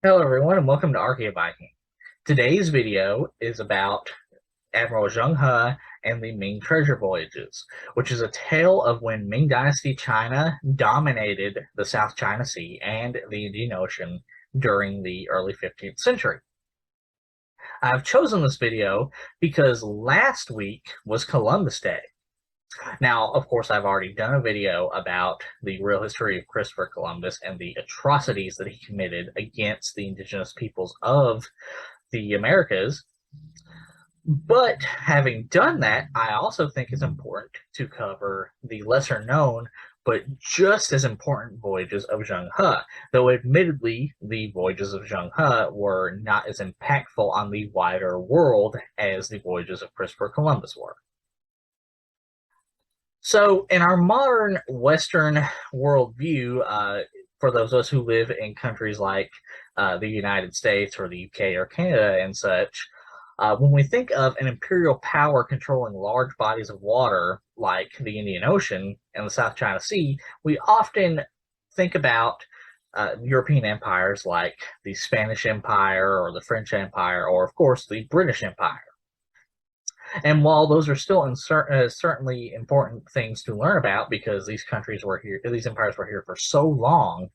Hello everyone and welcome to Archaeobiking. Today's video is about Admiral Zheng He and the Ming treasure voyages, which is a tale of when Ming Dynasty China dominated the South China Sea and the Indian Ocean during the early 15th century. I've chosen this video because last week was Columbus Day. Now, of course, I've already done a video about the real history of Christopher Columbus and the atrocities that he committed against the indigenous peoples of the Americas. But having done that, I also think it's important to cover the lesser known but just as important voyages of Zheng He, though admittedly the voyages of Zheng He were not as impactful on the wider world as the voyages of Christopher Columbus were. So, in our modern Western worldview, for those of us who live in countries like the United States or the UK or Canada and such, when we think of an imperial power controlling large bodies of water like the Indian Ocean and the South China Sea, we often think about European empires like the Spanish Empire or the French Empire or, of course, the British Empire. And while those are still certainly important things to learn about because these countries were here, these empires were here for so long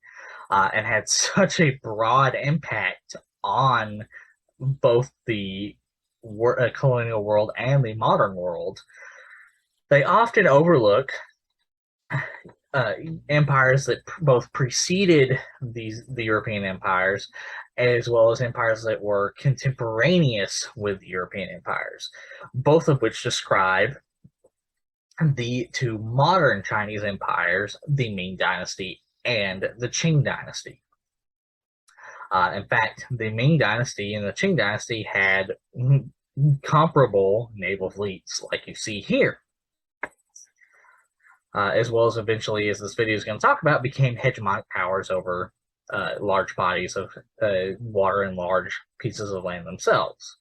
and had such a broad impact on both the colonial world and the modern world, they often overlook empires that both preceded the European empires as well as empires that were contemporaneous with European empires, both of which describe the two modern Chinese empires, the Ming Dynasty and the Qing Dynasty. In fact, the Ming Dynasty and the Qing Dynasty had comparable naval fleets like you see here. As well as eventually, as this video is going to talk about, became hegemonic powers over large bodies of water and large pieces of land themselves.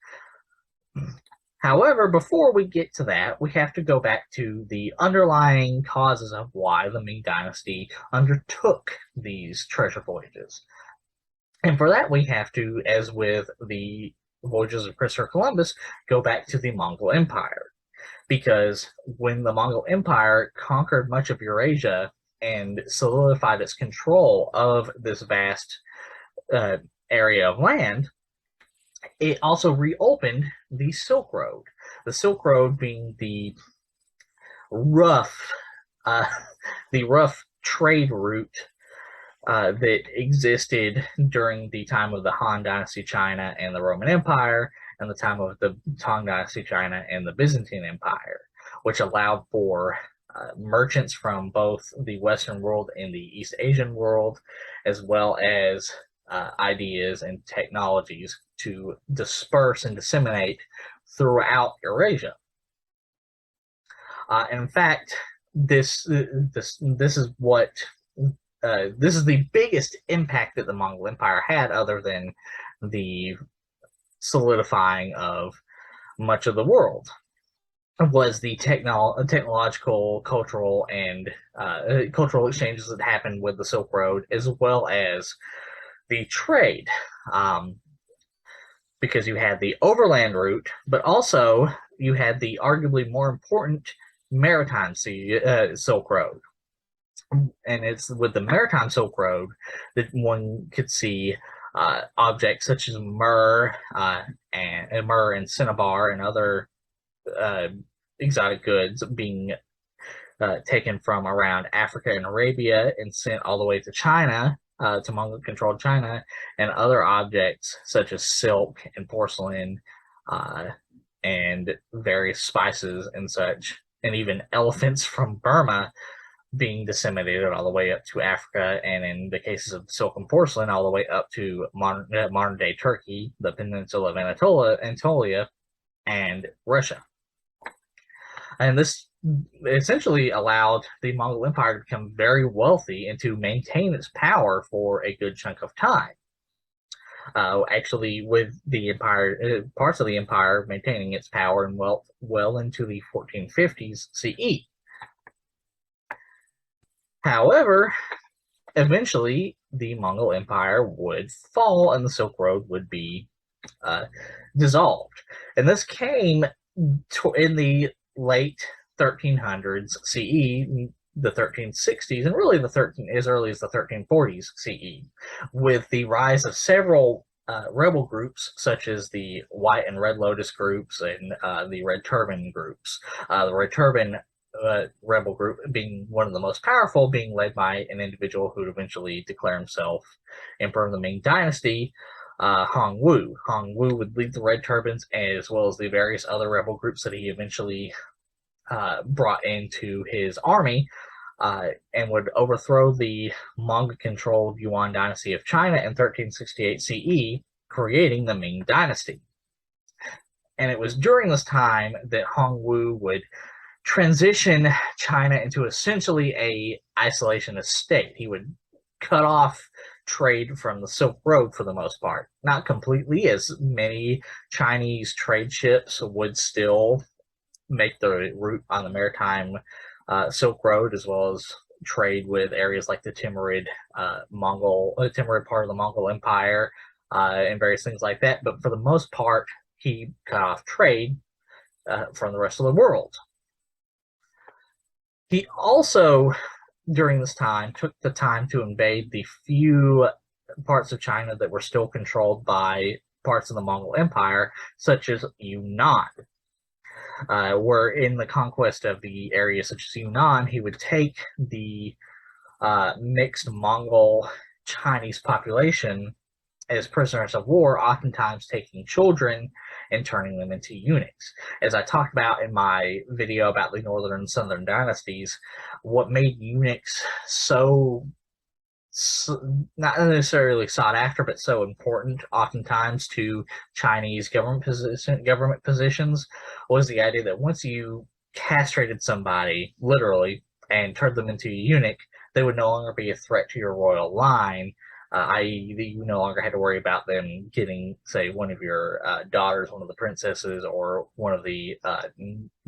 However, before we get to that, we have to go back to the underlying causes of why the Ming Dynasty undertook these treasure voyages. And for that, we have to, as with the voyages of Christopher Columbus, go back to the Mongol Empire. Because when the Mongol Empire conquered much of Eurasia and solidified its control of this vast area of land, it also reopened the Silk Road. The Silk Road being the rough trade route that existed during the time of the Han Dynasty China and the Roman Empire, and the time of the Tang Dynasty China and the Byzantine Empire, which allowed for merchants from both the Western world and the East Asian world, as well as ideas and technologies to disperse and disseminate throughout Eurasia. In fact, this is what this is the biggest impact that the Mongol Empire had, other than the solidifying of much of the world, was the technological, cultural, and cultural exchanges that happened with the Silk Road, as well as the trade. Because you had the overland route, but also you had the arguably more important maritime Silk Road. And it's with the maritime Silk Road that one could see objects such as myrrh and cinnabar and other exotic goods being taken from around Africa and Arabia and sent all the way to China, to Mongol-controlled China, and other objects such as silk and porcelain and various spices and such, and even elephants from Burma being disseminated all the way up to Africa, and in the cases of silk and porcelain, all the way up to modern-day Turkey, the peninsula of Anatolia, and Russia. And this essentially allowed the Mongol Empire to become very wealthy and to maintain its power for a good chunk of time. Actually, with the empire, parts of the empire maintaining its power and wealth well into the 1450s CE. However, eventually the Mongol Empire would fall and the Silk Road would be dissolved. And this came in the late 1300s CE, the 1360s, and really as early as the 1340s CE, with the rise of several rebel groups such as the White and Red Lotus groups and the Red Turban groups. The Red Turban rebel group being one of the most powerful, being led by an individual who would eventually declare himself Emperor of the Ming Dynasty, Hong Wu. Hong Wu would lead the Red Turbans as well as the various other rebel groups that he eventually brought into his army, and would overthrow the Mongol-controlled Yuan dynasty of China in 1368 CE, creating the Ming Dynasty. And it was during this time that Hong Wu would transition China into essentially a isolationist state. He would cut off trade from the Silk Road for the most part. Not completely, as many Chinese trade ships would still make the route on the maritime Silk Road, as well as trade with areas like the Timurid Timurid part of the Mongol Empire, and various things like that. But for the most part, he cut off trade from the rest of the world. He also, during this time, took the time to invade the few parts of China that were still controlled by parts of the Mongol Empire, such as Yunnan. Where in the conquest of the area such as Yunnan, he would take the mixed Mongol-Chinese population as prisoners of war, oftentimes taking children and turning them into eunuchs. As I talked about in my video about the northern and southern dynasties, what made eunuchs so not necessarily sought after, but so important oftentimes to Chinese government positions, was the idea that once you castrated somebody, literally, and turned them into a eunuch, they would no longer be a threat to your royal line, i.e. that you no longer had to worry about them getting, say, one of your daughters, one of the princesses, or one of the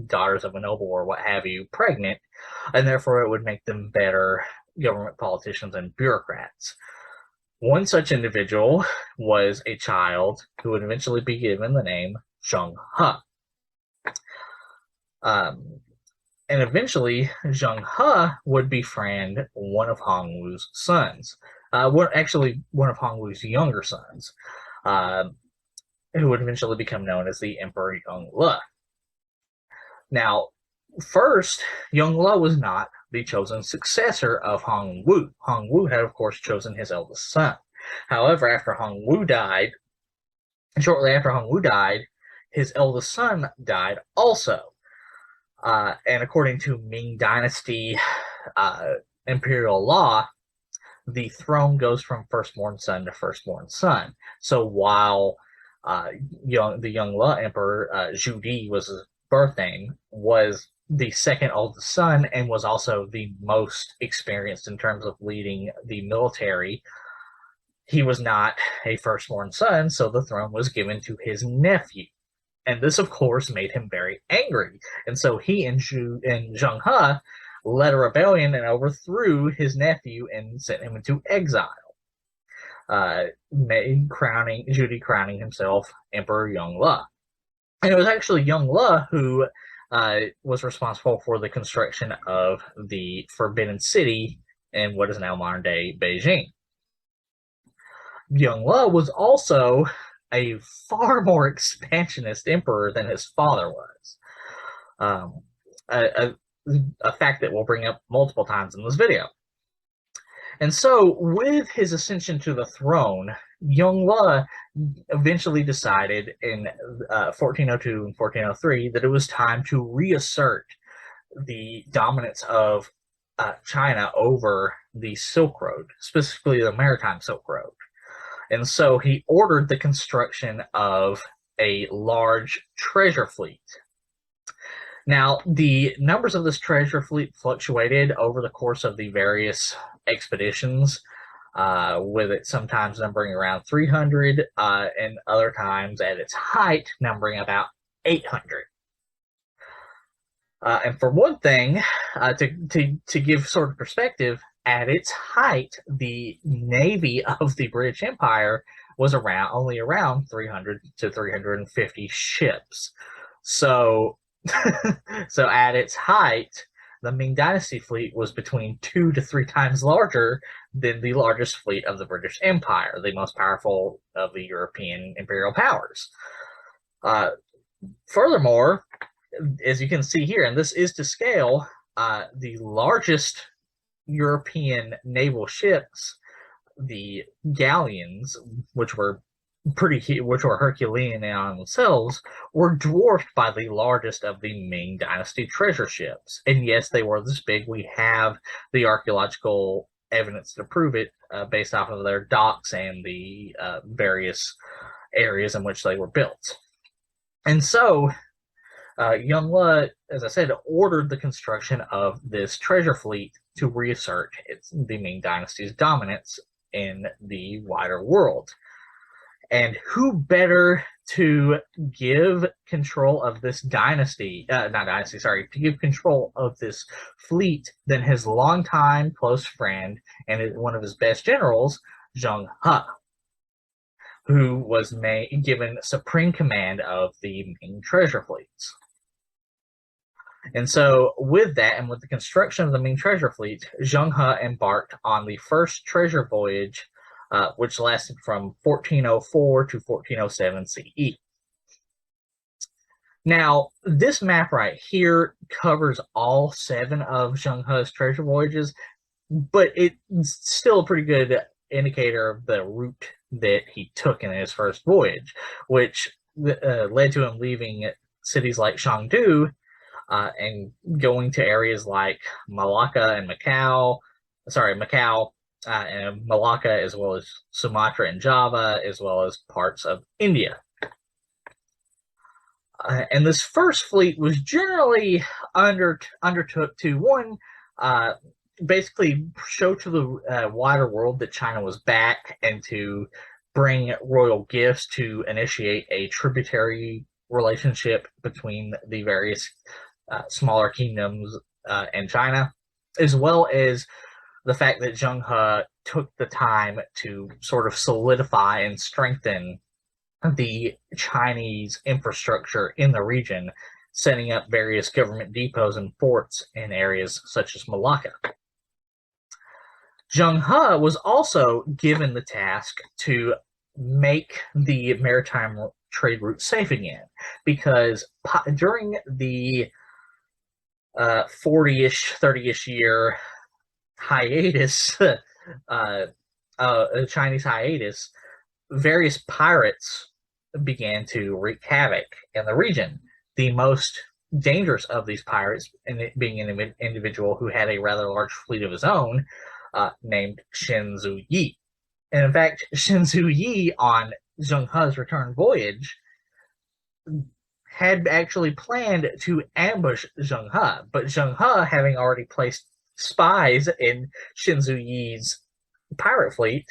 daughters of a noble or what have you, pregnant, and therefore it would make them better government politicians and bureaucrats. One such individual was a child who would eventually be given the name Zheng He. And eventually, Zheng He would befriend one of Hong Wu's sons. Actually, one of Hong Wu's younger sons, who would eventually become known as the Emperor Yongle. Now, first, Yongle was not the chosen successor of Hong Wu. Hong Wu had, of course, chosen his eldest son. However, shortly after Hong Wu died, his eldest son died also. And according to Ming Dynasty imperial law, the throne goes from firstborn son to firstborn son. So while the Yongle Emperor Zhu Di was his birth name, was the second oldest son and was also the most experienced in terms of leading the military, he was not a firstborn son, so the throne was given to his nephew. And this, of course, made him very angry. And so he and Zheng He led a rebellion and overthrew his nephew and sent him into exile, Zhu Di crowning himself Emperor Yongle. And it was actually Yongle who was responsible for the construction of the Forbidden City in what is now modern-day Beijing. Yongle was also a far more expansionist emperor than his father was, a fact that we'll bring up multiple times in this video. And so, with his ascension to the throne, Yongle eventually decided in 1402 and 1403 that it was time to reassert the dominance of China over the Silk Road, specifically the maritime Silk Road. And so he ordered the construction of a large treasure fleet. Now, the numbers of this treasure fleet fluctuated over the course of the various expeditions, with it sometimes numbering around 300, and other times at its height numbering about 800. And for one thing, to give sort of perspective, at its height, the navy of the British Empire was only around 300 to 350 ships. So, so at its height, the Ming Dynasty fleet was between 2 to 3 times larger than the largest fleet of the British Empire, the most powerful of the European imperial powers. Furthermore, as you can see here, and this is to scale, the largest European naval ships, the galleons, which were Herculean in themselves, were dwarfed by the largest of the Ming Dynasty treasure ships. And yes, they were this big. We have the archaeological evidence to prove it, based off of their docks and the various areas in which they were built. And so, Yongle, as I said, ordered the construction of this treasure fleet to reassert the Ming Dynasty's dominance in the wider world. And who better to give control of this to give control of this fleet than his longtime close friend and one of his best generals, Zheng He, who was given supreme command of the Ming treasure fleets. And so with that, and with the construction of the Ming treasure fleet, Zheng He embarked on the first treasure voyage, which lasted from 1404 to 1407 CE. Now, this map right here covers all 7 of Zheng He's treasure voyages, but it's still a pretty good indicator of the route that he took in his first voyage, which led to him leaving cities like Chengdu and going to areas like Malacca and Macau, and Malacca, as well as Sumatra and Java, as well as parts of India. And this first fleet was generally undertook to, one, basically show to the wider world that China was back, and to bring royal gifts to initiate a tributary relationship between the various smaller kingdoms and China, as well as the fact that Zheng He took the time to sort of solidify and strengthen the Chinese infrastructure in the region, setting up various government depots and forts in areas such as Malacca. Zheng He was also given the task to make the maritime trade route safe again, because during the 40-ish, 30-ish year hiatus, Chinese hiatus, various pirates began to wreak havoc in the region. The most dangerous of these pirates, and it being an individual who had a rather large fleet of his own, named Shen Yi. And in fact, Shen Yi, on Zheng He's return voyage, had actually planned to ambush Zheng He, but Zheng He, having already placed spies in Shen Yi's pirate fleet,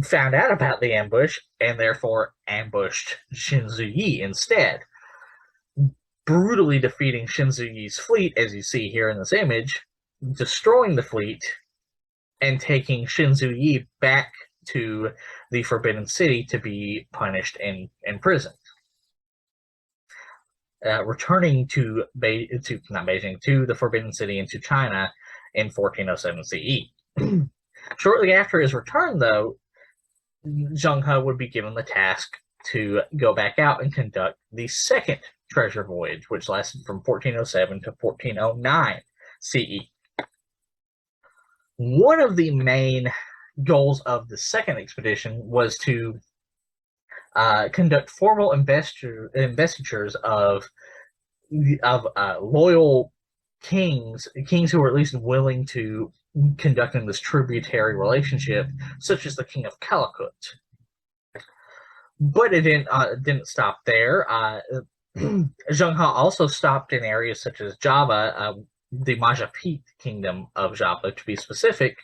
found out about the ambush and therefore ambushed Shen Yi instead, brutally defeating Shen Yi's fleet, as you see here in this image, destroying the fleet and taking Shen Yi back to the Forbidden City to be punished and imprisoned. Returning to the Forbidden City and to China in 1407 CE. Shortly after his return, though, Zheng He would be given the task to go back out and conduct the second treasure voyage, which lasted from 1407 to 1409 CE. One of the main goals of the second expedition was to conduct formal investitures of loyal kings who were at least willing to conduct in this tributary relationship, such as the King of Calicut. But it didn't stop there. Zheng He also stopped in areas such as Java, the Majapahit Kingdom of Java to be specific,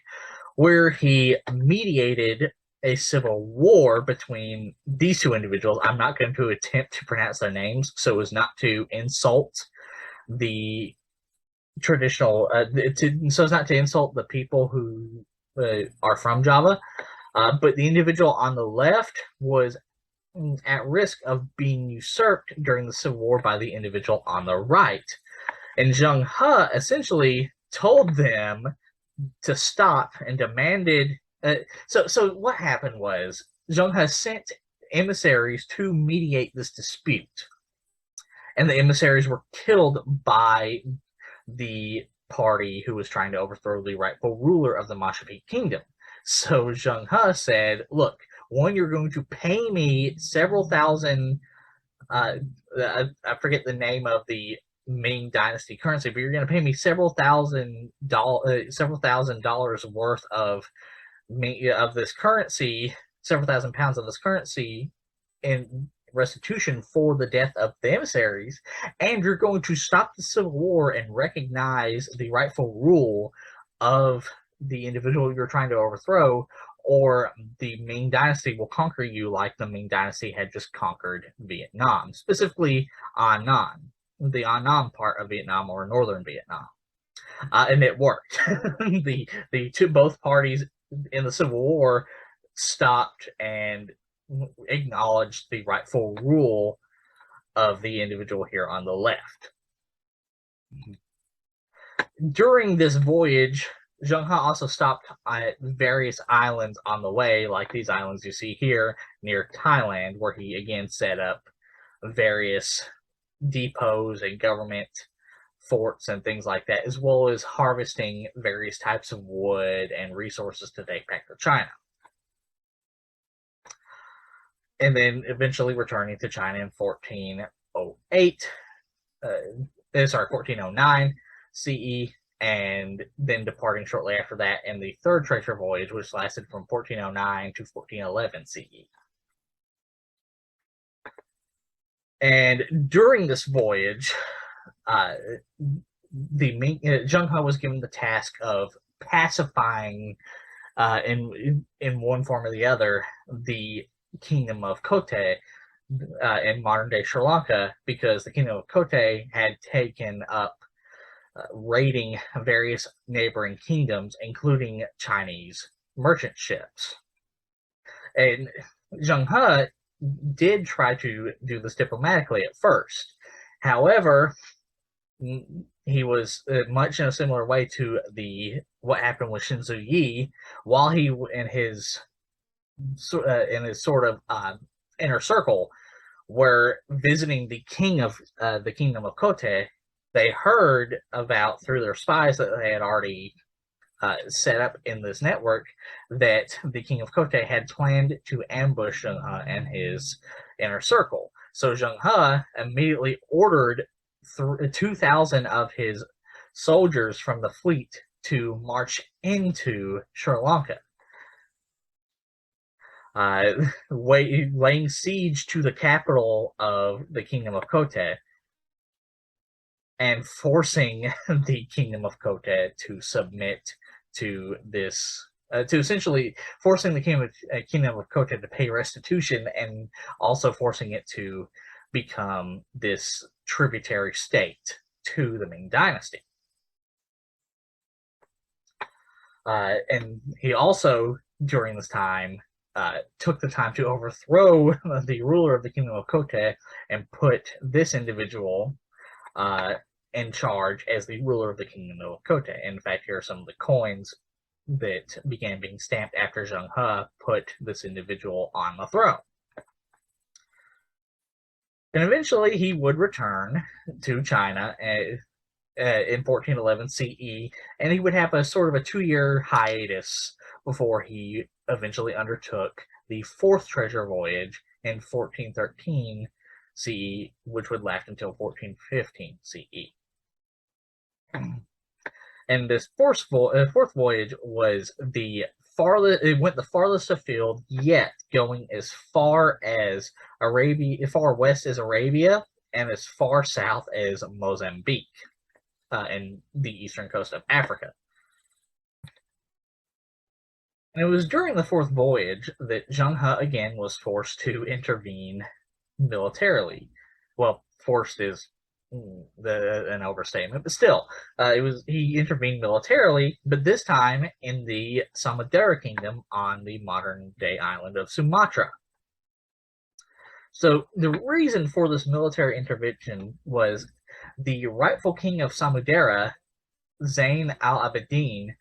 where he mediated a civil war between these two individuals. I'm not going to attempt to pronounce their names so as not to insult the traditional, so as not to insult the people who are from Java, but the individual on the left was at risk of being usurped during the Civil War by the individual on the right. And Zheng He essentially told them to stop and demanded. So what happened was Zheng He sent emissaries to mediate this dispute, and the emissaries were killed by the party who was trying to overthrow the rightful ruler of the Mashapik kingdom. So Zheng He said, "Look, one, you're going to pay me several thousand. I forget the name of the Ming Dynasty currency, but you're going to pay me several thousand dollars worth of this currency, several thousand pounds of this currency, in restitution for the death of the emissaries, and you're going to stop the Civil War and recognize the rightful rule of the individual you're trying to overthrow, or the Ming Dynasty will conquer you like the Ming Dynasty had just conquered Vietnam, specifically Annam, the Annam part of Vietnam, or northern Vietnam." And it worked. Both parties in the Civil War stopped and acknowledged the rightful rule of the individual here on the left. During this voyage, Zheng He also stopped at various islands on the way, like these islands you see here near Thailand, where he again set up various depots and government forts and things like that, as well as harvesting various types of wood and resources to take back to China. And then eventually returning to China in 1409 CE, and then departing shortly after that in the third treasure voyage, which lasted from 1409 to 1411 CE. And during this voyage, Zheng He was given the task of pacifying, in one form or the other, the kingdom of Kotte in modern-day Sri Lanka, because the kingdom of Kotte had taken up raiding various neighboring kingdoms, including Chinese merchant ships. And Zheng He did try to do this diplomatically at first. However, he was much in a similar way to what happened with Shinzu Yi, while he in his sort of inner circle were visiting the king of the kingdom of Kotte. They heard about, through their spies that they had already set up in this network, that the king of Kotte had planned to ambush Zheng He and his inner circle. So Zheng He immediately ordered 2,000 of his soldiers from the fleet to march into Sri Lanka, laying siege to the capital of the kingdom of Kotte, and forcing the kingdom of Kotte to submit to this, to essentially forcing the kingdom of Kotte to pay restitution, and also forcing it to become this tributary state to the Ming Dynasty. And he also, during this time, took the time to overthrow the ruler of the kingdom of Kotte and put this individual in charge as the ruler of the kingdom of Kotte. In fact, here are some of the coins that began being stamped after Zheng He put this individual on the throne. And eventually he would return to China in 1411 CE, and he would have a sort of a 2-year hiatus before he eventually undertook the fourth treasure voyage in 1413 CE, which would last until 1415 CE. And this fourth voyage was the farthest. It went the farthest afield yet, going as far as Arabia, far west as Arabia, and as far south as Mozambique, and the eastern coast of Africa. And it was during the fourth voyage that Zheng He again was forced to intervene militarily. Well, forced is an overstatement, but still, he intervened militarily, but this time in the Samudera Kingdom on the modern-day island of Sumatra. So the reason for this military intervention was the rightful king of Samudera, Zayn al-Abidin,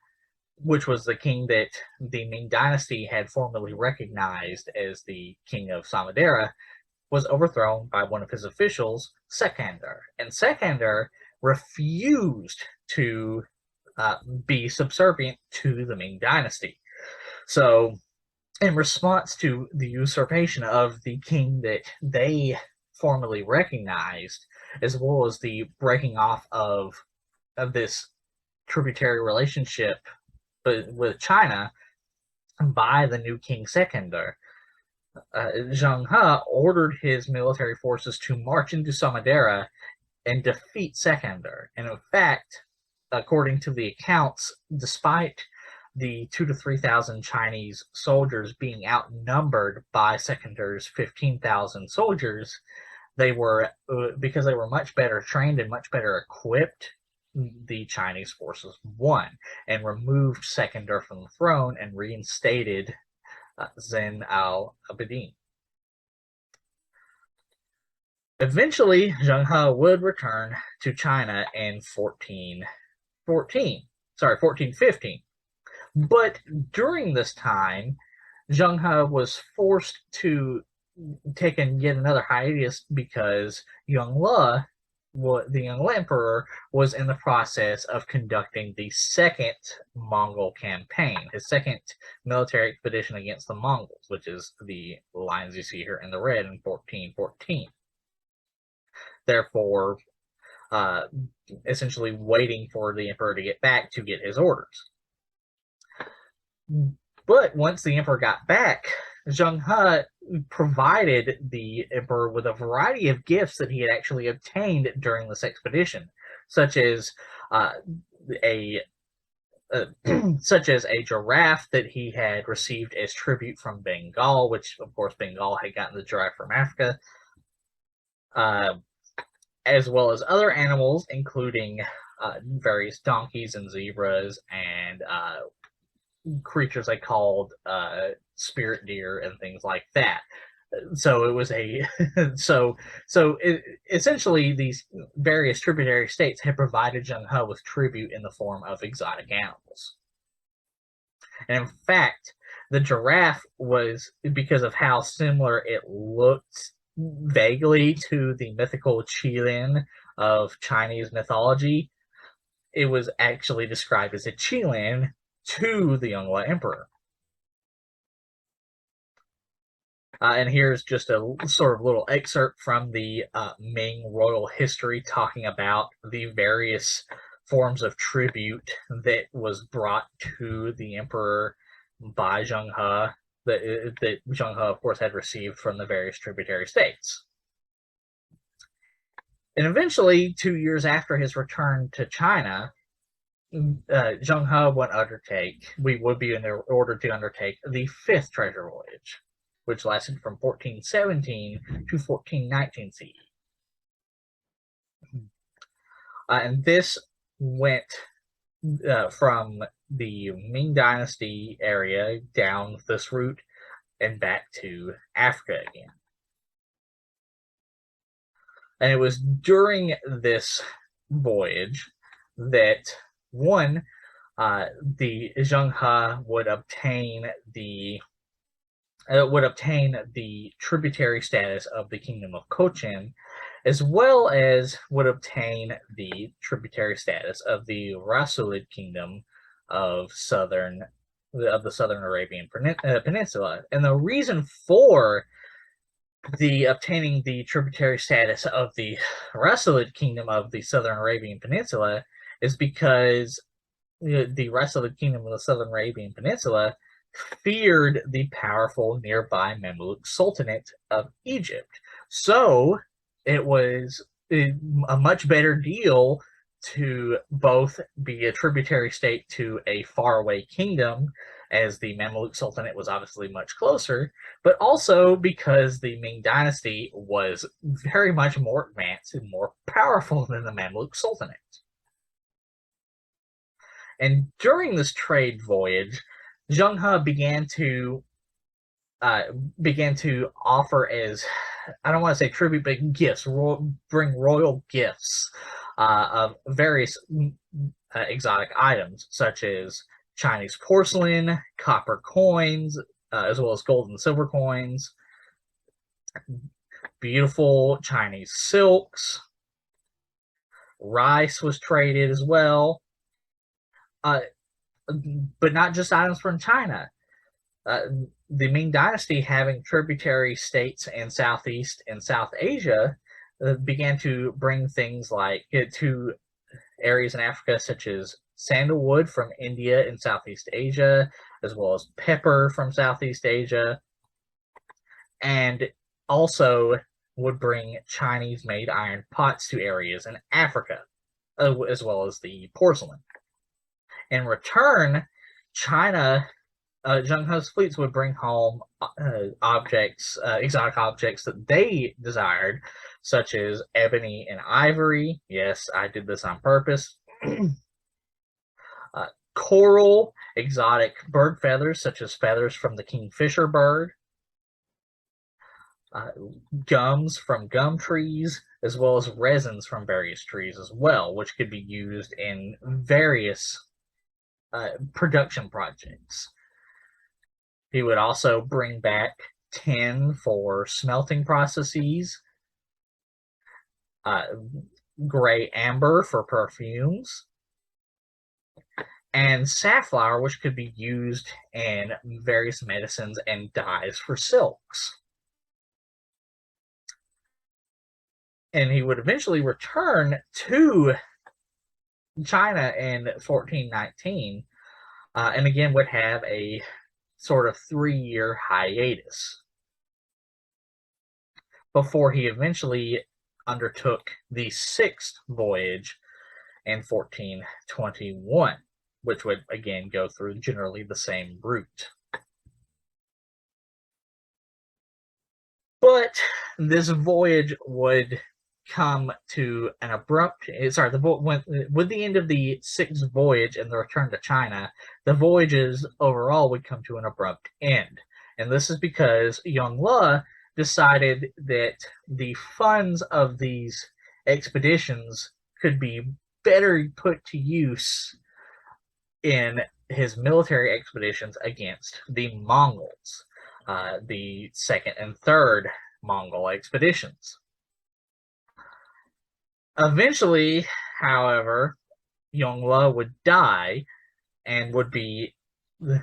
which was the king that the Ming Dynasty had formally recognized as the king of Samudera, was overthrown by one of his officials, Sekander. And Sekander refused to be subservient to the Ming Dynasty. So in response to the usurpation of the king that they formally recognized, as well as the breaking off of this tributary relationship with China by the new king Sekander, Zheng He ordered his military forces to march into Samudera and defeat Sekander. And in fact, according to the accounts, despite the 2,000 to 3,000 Chinese soldiers being outnumbered by Sekander's 15,000 soldiers, they were, because they were much better trained and much better equipped, the Chinese forces won and removed Sekander from the throne and reinstated Zayn al-Abidin. Eventually, Zheng He would return to China in 1415. But during this time, Zheng He was forced to take yet another hiatus because the young emperor, was in the process of conducting the second Mongol campaign, his second military expedition against the Mongols, which is the lines you see here in the red in 1414. Therefore, essentially waiting for the emperor to get back to get his orders. But once the emperor got back, Zheng He provided the emperor with a variety of gifts that he had actually obtained during this expedition, such as a giraffe that he had received as tribute from Bengal, which of course Bengal had gotten the giraffe from Africa, as well as other animals, including various donkeys and zebras and creatures they called spirit deer and things like that. So it was essentially these various tributary states had provided Zheng He with tribute in the form of exotic animals. And in fact, the giraffe was, because of how similar it looked vaguely to the mythical qilin of Chinese mythology, it was actually described as a qilin to the Yongle Emperor. And here's just a sort of little excerpt from the Ming royal history talking about the various forms of tribute that was brought to the emperor by Zheng He, that Zheng He, of course, had received from the various tributary states. And eventually, 2 years after his return to China, Zheng He would be ordered to undertake the fifth treasure voyage, which lasted from 1417 to 1419 CE. And this went from the Ming Dynasty area down this route and back to Africa again. And it was during this voyage that the Zheng He would obtain the tributary status of the Kingdom of Cochin, as well as would obtain the tributary status of the Rasulid Kingdom of the Southern Arabian Peninsula. And the reason for obtaining the tributary status of the Rasulid Kingdom of the Southern Arabian Peninsula is because the Rasulid Kingdom of the Southern Arabian Peninsula feared the powerful nearby Mamluk Sultanate of Egypt. So it was a much better deal to both be a tributary state to a faraway kingdom as the Mamluk Sultanate was obviously much closer, but also because the Ming Dynasty was very much more advanced and more powerful than the Mamluk Sultanate. And during this trade voyage, Zheng He began to offer as, I don't want to say tribute, but gifts, bring royal gifts of various exotic items, such as Chinese porcelain, copper coins, as well as gold and silver coins, beautiful Chinese silks. Rice was traded as well, but not just items from China. The Ming Dynasty, having tributary states in Southeast and South Asia, began to bring things like to areas in Africa, such as sandalwood from India and Southeast Asia, as well as pepper from Southeast Asia, and also would bring Chinese-made iron pots to areas in Africa, as well as the porcelain. In return, China, Zheng He's fleets would bring home exotic objects that they desired, such as ebony and ivory. Yes, I did this on purpose. Coral, exotic bird feathers, such as feathers from the kingfisher bird. Gums from gum trees, as well as resins from various trees as well, which could be used in various production projects. He would also bring back tin for smelting processes, gray amber for perfumes, and safflower, which could be used in various medicines and dyes for silks. And he would eventually return to China in 1419, and again would have a sort of 3-year hiatus before he eventually undertook the 6th voyage in 1421, which would again go through generally the same route. But this voyage would come to an abrupt, with the end of the 6th voyage and the return to China, the voyages overall would come to an abrupt end. And this is because Yuan decided that the funds of these expeditions could be better put to use in his military expeditions against the Mongols, the 2nd and 3rd Mongol expeditions. Eventually, however, Yuan would die and would be the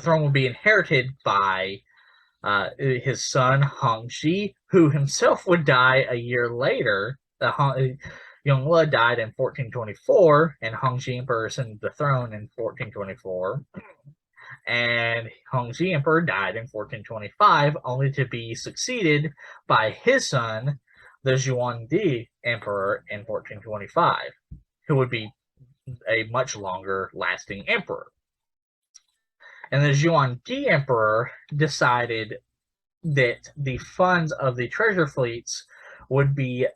throne would be inherited by his son Hongxi, who himself would die a year later. Yuan died in 1424, and Hongxi Emperor ascended the throne in 1424. And Hongxi Emperor died in 1425, only to be succeeded by his son, the Zhuangdi Emperor, in 1425, who would be a much longer lasting emperor. And the Zhuangdi Emperor decided that the funds of the treasure fleets would be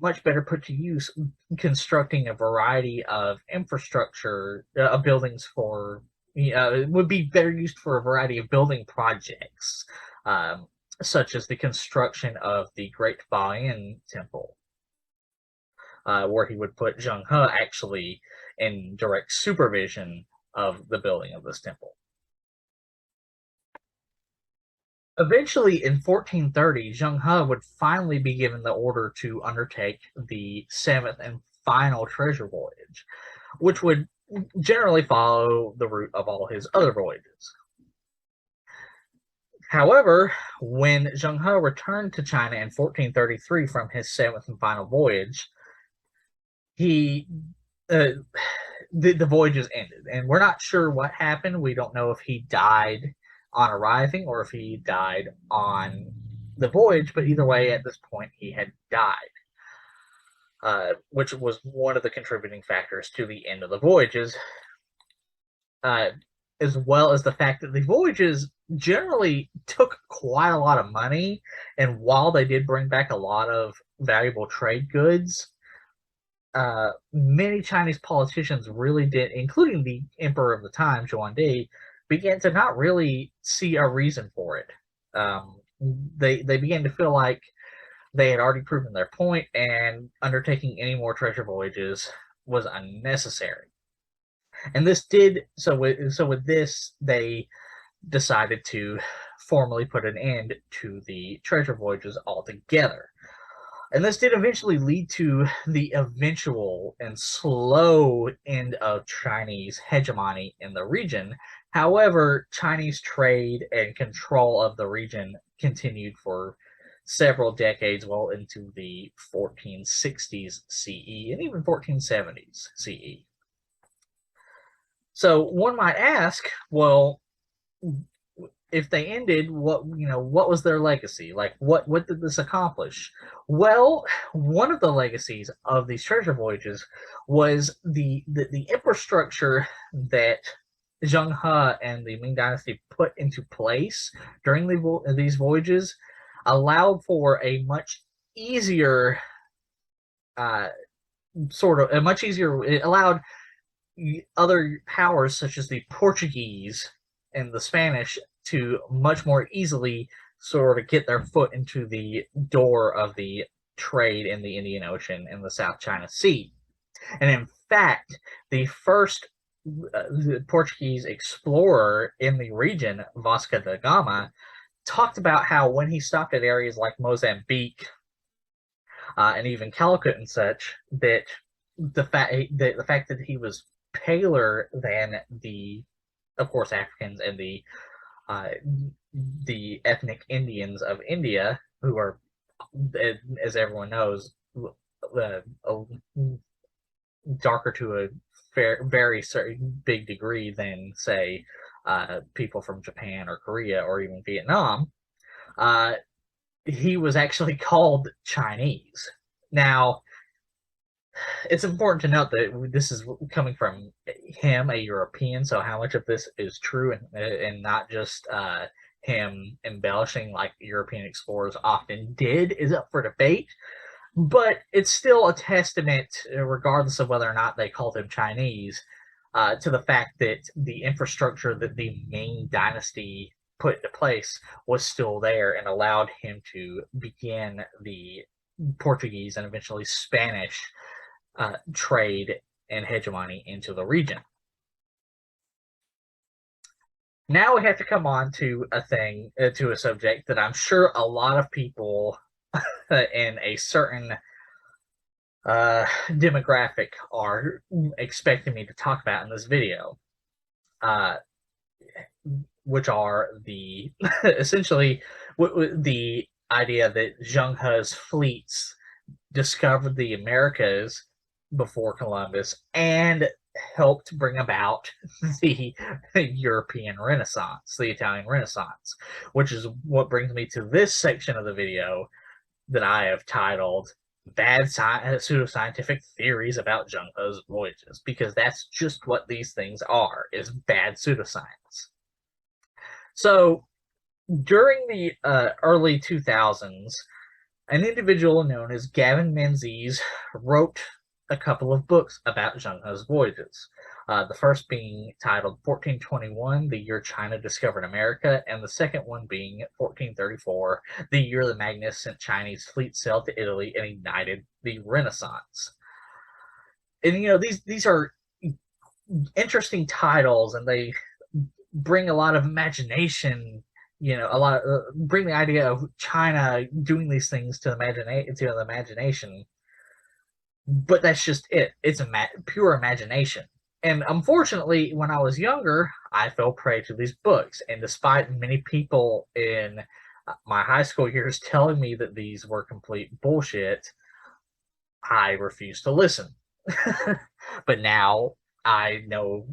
much better put to use constructing a variety of infrastructure buildings for would be better used for a variety of building projects, such as the construction of the Great Baoyan Temple, where he would put Zheng He actually in direct supervision of the building of this temple. Eventually, in 1430, Zheng He would finally be given the order to undertake the 7th and final treasure voyage, which would generally follow the route of all his other voyages. However, when Zheng He returned to China in 1433 from his 7th and final voyage, the voyages ended, and we're not sure what happened. We don't know if he died on arriving or if he died on the voyage, but either way, at this point, he had died, which was one of the contributing factors to the end of the voyages. as well as the fact that the voyages generally took quite a lot of money, and while they did bring back a lot of valuable trade goods, many Chinese politicians really did, including the emperor of the time, Yuan, began to not really see a reason for it. They began to feel like they had already proven their point, and undertaking any more treasure voyages was unnecessary. And this did so. With this, they decided to formally put an end to the treasure voyages altogether. And this did eventually lead to the eventual and slow end of Chinese hegemony in the region. However, Chinese trade and control of the region continued for several decades, well into the 1460s CE and even 1470s CE. So one might ask, well, if they ended, what was their legacy? Like, what did this accomplish? Well, one of the legacies of these treasure voyages was the infrastructure that Zheng He and the Ming Dynasty put into place during these voyages allowed for a much easier it allowed other powers such as the Portuguese and the Spanish to much more easily sort of get their foot into the door of the trade in the Indian Ocean and the South China Sea. And in fact, the first Portuguese explorer in the region, Vasco da Gama, talked about how when he stopped at areas like Mozambique and even Calicut and such, that the fact that he was paler than of course, Africans and the ethnic Indians of India, who are, as everyone knows, darker to a very big degree than, say, people from Japan or Korea or even Vietnam. He was actually called Chinese. Now, it's important to note that this is coming from him, a European, so how much of this is true and not just him embellishing like European explorers often did is up for debate. But it's still a testament, regardless of whether or not they called him Chinese, to the fact that the infrastructure that the Ming Dynasty put into place was still there and allowed him to begin the Portuguese and eventually Spanish trade and hegemony into the region. Now we have to come on to a subject that I'm sure a lot of people in a certain demographic are expecting me to talk about in this video, which are essentially the idea that Zheng He's fleets discovered the Americas before Columbus and helped bring about the European Renaissance, the Italian Renaissance, which is what brings me to this section of the video that I have titled Bad Pseudo-Scientific Theories About Zheng He's Voyages, because that's just what these things are, is bad pseudoscience. So, during the early 2000s, an individual known as Gavin Menzies wrote a couple of books about Zheng He's voyages. The first being titled 1421, the year China discovered America, and the second one being 1434, the year the magnificent Chinese fleet sailed to Italy and ignited the Renaissance. And these are interesting titles, and they bring a lot of imagination. Bring the idea of China doing these things to the imagination. But that's just it. It's pure imagination. And unfortunately, when I was younger, I fell prey to these books. And despite many people in my high school years telling me that these were complete bullshit, I refused to listen. But now I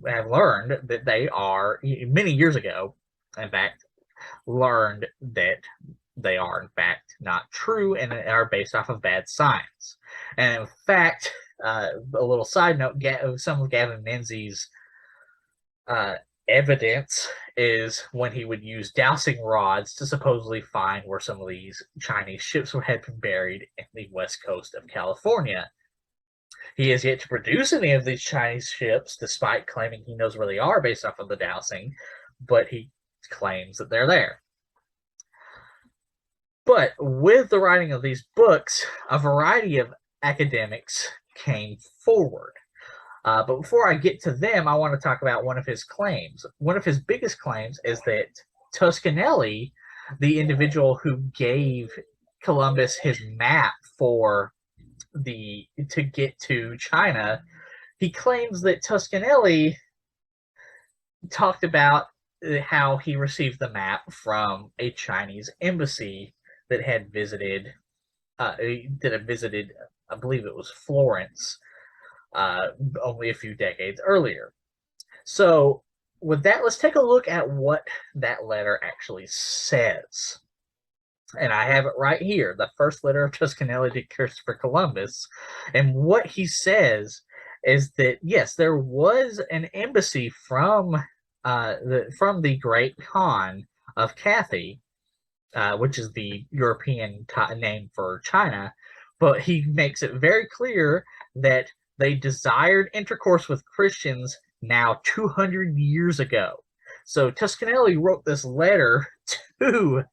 have learned that they are, many years ago, in fact, learned that they are, in fact, not true and are based off of bad science. And in fact, a little side note, some of Gavin Menzies' Uh, Evidence is when he would use dowsing rods to supposedly find where some of these Chinese ships had been buried in the west coast of California. He has yet to produce any of these Chinese ships, despite claiming he knows where they are based off of the dowsing, but he claims that they're there. But with the writing of these books, a variety of academics came forward. But before I get to them, I want to talk about one of his claims. One of his biggest claims is that Toscanelli, the individual who gave Columbus his map to get to China, he claims that Toscanelli talked about how he received the map from a Chinese embassy that had visited, I believe it was Florence, only a few decades earlier. So, with that, let's take a look at what that letter actually says. And I have it right here, the first letter of Toscanelli to Christopher Columbus. And what he says is that, yes, there was an embassy from the Great Khan of Cathay, which is the European name for China, but he makes it very clear that they desired intercourse with Christians now 200 years ago. So Toscanelli wrote this letter to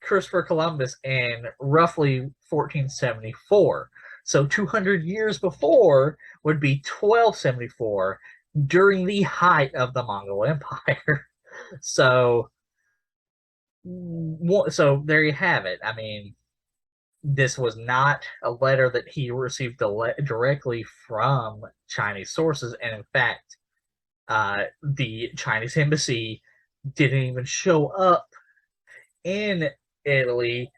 Christopher Columbus in roughly 1474. So 200 years before would be 1274, during the height of the Mongol Empire. So there you have it. I mean, this was not a letter that he received directly from Chinese sources, and in fact, the Chinese embassy didn't even show up in Italy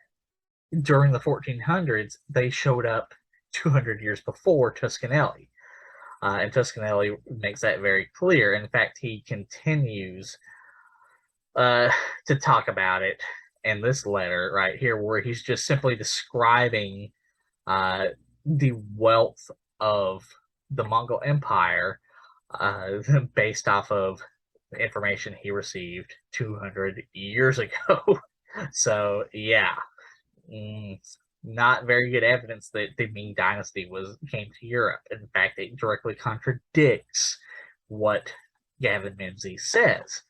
during the 1400s. They showed up 200 years before Toscanelli. And Toscanelli makes that very clear. In fact, he continues to talk about it in this letter right here, where he's just simply describing the wealth of the Mongol Empire based off of information he received 200 years ago. So, yeah, not very good evidence that the Ming Dynasty came to Europe. In fact, it directly contradicts what Gavin Menzies says.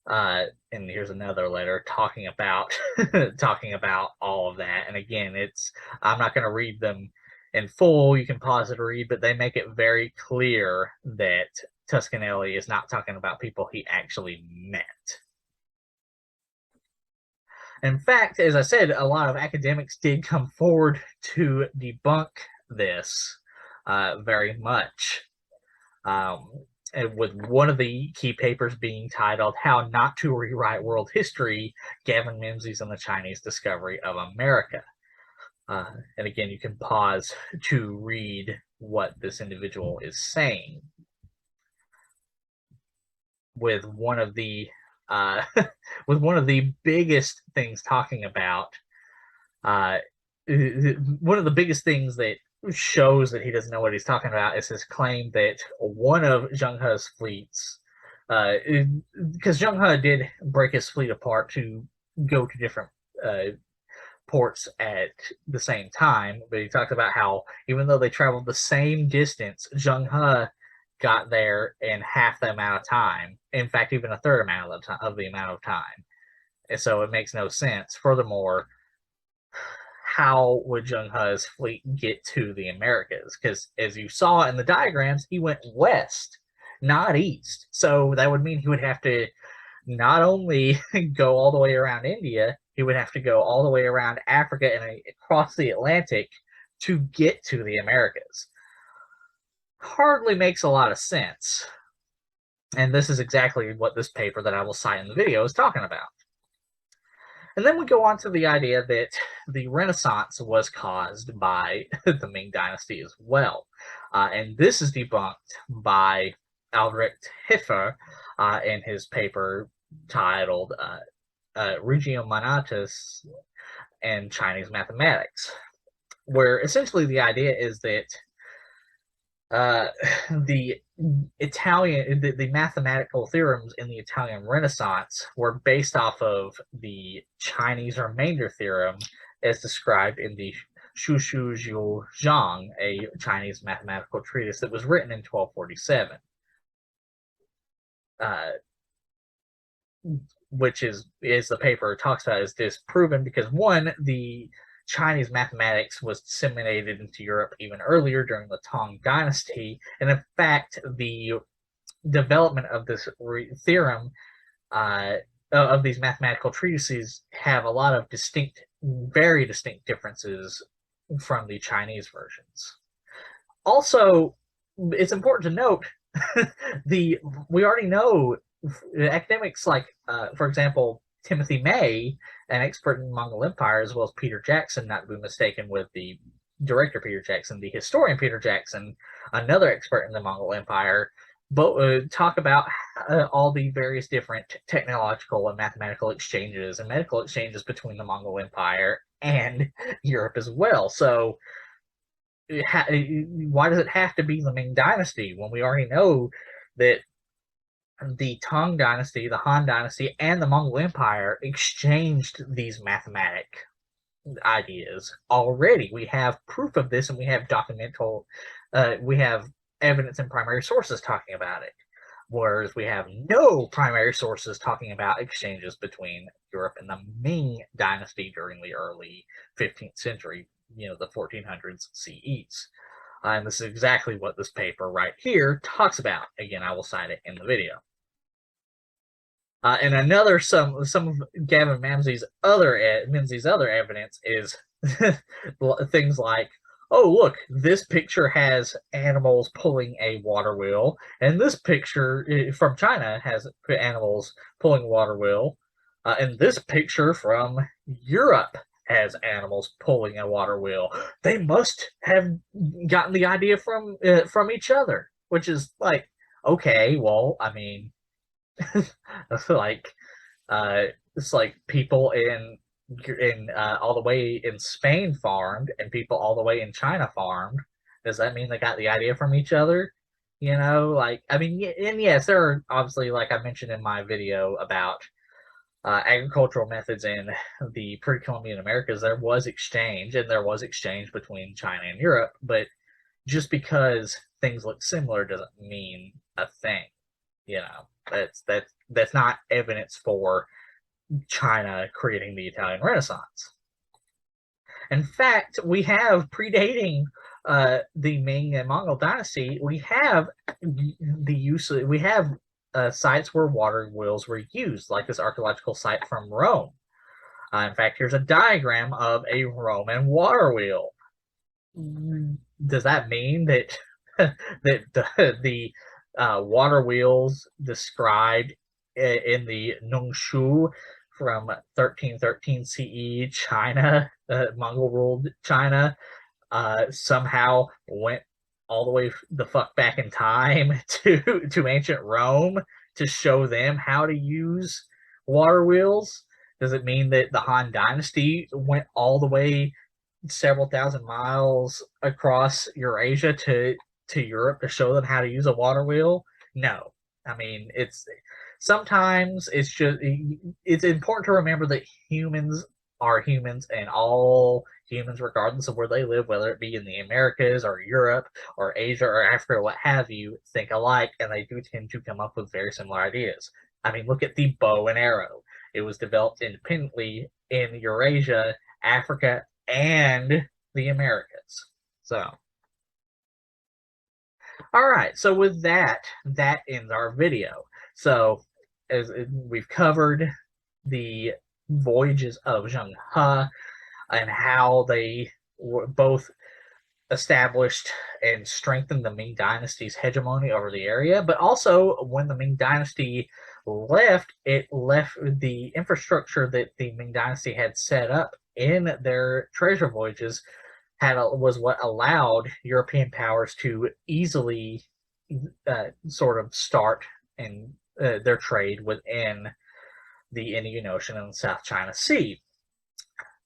And here's another letter talking about all of that. And again, I'm not going to read them in full. You can pause it to read, but they make it very clear that Toscanelli is not talking about people he actually met. In fact, as I said, a lot of academics did come forward to debunk this very much. And with one of the key papers being titled "How Not to Rewrite World History: Gavin Menzies and the Chinese Discovery of America." And again, you can pause to read what this individual is saying. With one of the biggest things talking about, one of the biggest things that shows that he doesn't know what he's talking about is his claim that one of Zheng He's fleets, because Zheng He did break his fleet apart to go to different ports at the same time, but he talked about how even though they traveled the same distance, Zheng He got there in half the amount of time. In fact, even a third amount of the amount of time. And so it makes no sense. Furthermore, how would Zheng He's fleet get to the Americas? Because as you saw in the diagrams, he went west, not east. So that would mean he would have to not only go all the way around India, he would have to go all the way around Africa and across the Atlantic to get to the Americas. Hardly makes a lot of sense. And this is exactly what this paper that I will cite in the video is talking about. And then we go on to the idea that the Renaissance was caused by the Ming Dynasty as well. And this is debunked by Albrecht Hiffer in his paper titled Regio Monatus and Chinese Mathematics, where essentially the idea is that Uh, the the mathematical theorems in the Italian Renaissance were based off of the Chinese remainder theorem as described in the Shushu Jiu Zhang, a Chinese mathematical treatise that was written in 1247. Which is the paper talks about is disproven because one, the Chinese mathematics was disseminated into Europe even earlier during the Tang Dynasty, and in fact, the development of this theorem of these mathematical treatises have a lot of very distinct differences from the Chinese versions. Also, it's important to note we already know academics like, for example, Timothy May, an expert in Mongol Empire, as well as Peter Jackson, not to be mistaken with the director Peter Jackson, the historian Peter Jackson, another expert in the Mongol Empire, both talk about all the various different technological and mathematical exchanges and medical exchanges between the Mongol Empire and Europe as well. So why does it have to be the Ming Dynasty when we already know that the Tang Dynasty, the Han Dynasty, and the Mongol Empire exchanged these mathematic ideas already? We have proof of this, and we have we have evidence and primary sources talking about it. Whereas we have no primary sources talking about exchanges between Europe and the Ming Dynasty during the early 15th century, the 1400s CEs. And this is exactly what this paper right here talks about. Again, I will cite it in the video. And another some of Gavin Mamsey's other evidence is things like, oh, look, this picture has animals pulling a water wheel, and this picture from China has animals pulling a water wheel, and this picture from Europe has animals pulling a water wheel. They must have gotten the idea from each other, which is like, okay, well, I mean, like it's like people in all the way in Spain farmed and people all the way in China farmed. Does that mean they got the idea from each other? Like, I mean, and yes, there are obviously, like I mentioned in my video about agricultural methods in the pre-Columbian Americas, there was exchange between China and Europe, but just because things look similar doesn't mean a thing. That's not evidence for China creating the Italian Renaissance. In fact, we have predating the Ming and Mongol dynasty. We have sites where water wheels were used, like this archaeological site from Rome. In fact, here's a diagram of a Roman water wheel. Does that mean that the water wheels described in the Nungshu from 1313 CE China, Mongol ruled China, somehow went all the way the fuck back in time to ancient Rome to show them how to use water wheels? Does it mean that the Han Dynasty went all the way several thousand miles across Eurasia to Europe to show them how to use a water wheel? No. I mean, sometimes it's important to remember that humans are humans, and all humans, regardless of where they live, whether it be in the Americas or Europe or Asia or Africa or what have you, think alike, and they do tend to come up with very similar ideas. I mean, look at the bow and arrow. It was developed independently in Eurasia, Africa, and the Americas. So, all right. So with that ends our video. So, as we've covered the voyages of Zheng He and how they were both established and strengthened the Ming Dynasty's hegemony over the area, but also when the Ming Dynasty left, it left the infrastructure that the Ming Dynasty had set up in their treasure voyages was what allowed European powers to easily sort of start in their trade within the Indian Ocean and the South China Sea,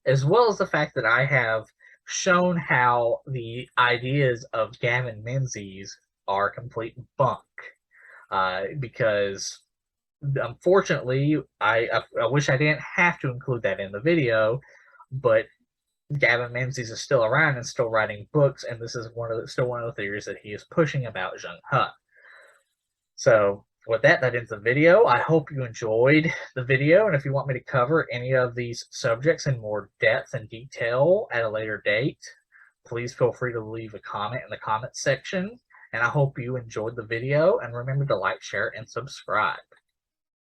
as well as the fact that I have shown how the ideas of Gavin Menzies are complete bunk. Because unfortunately, I wish I didn't have to include that in the video, but Gavin Menzies is still around and still writing books, and this is still one of the theories that he is pushing about Zheng He. So with that ends the video. I hope you enjoyed the video, and if you want me to cover any of these subjects in more depth and detail at a later date, please feel free to leave a comment in the comment section. And I hope you enjoyed the video, and remember to like, share, and subscribe.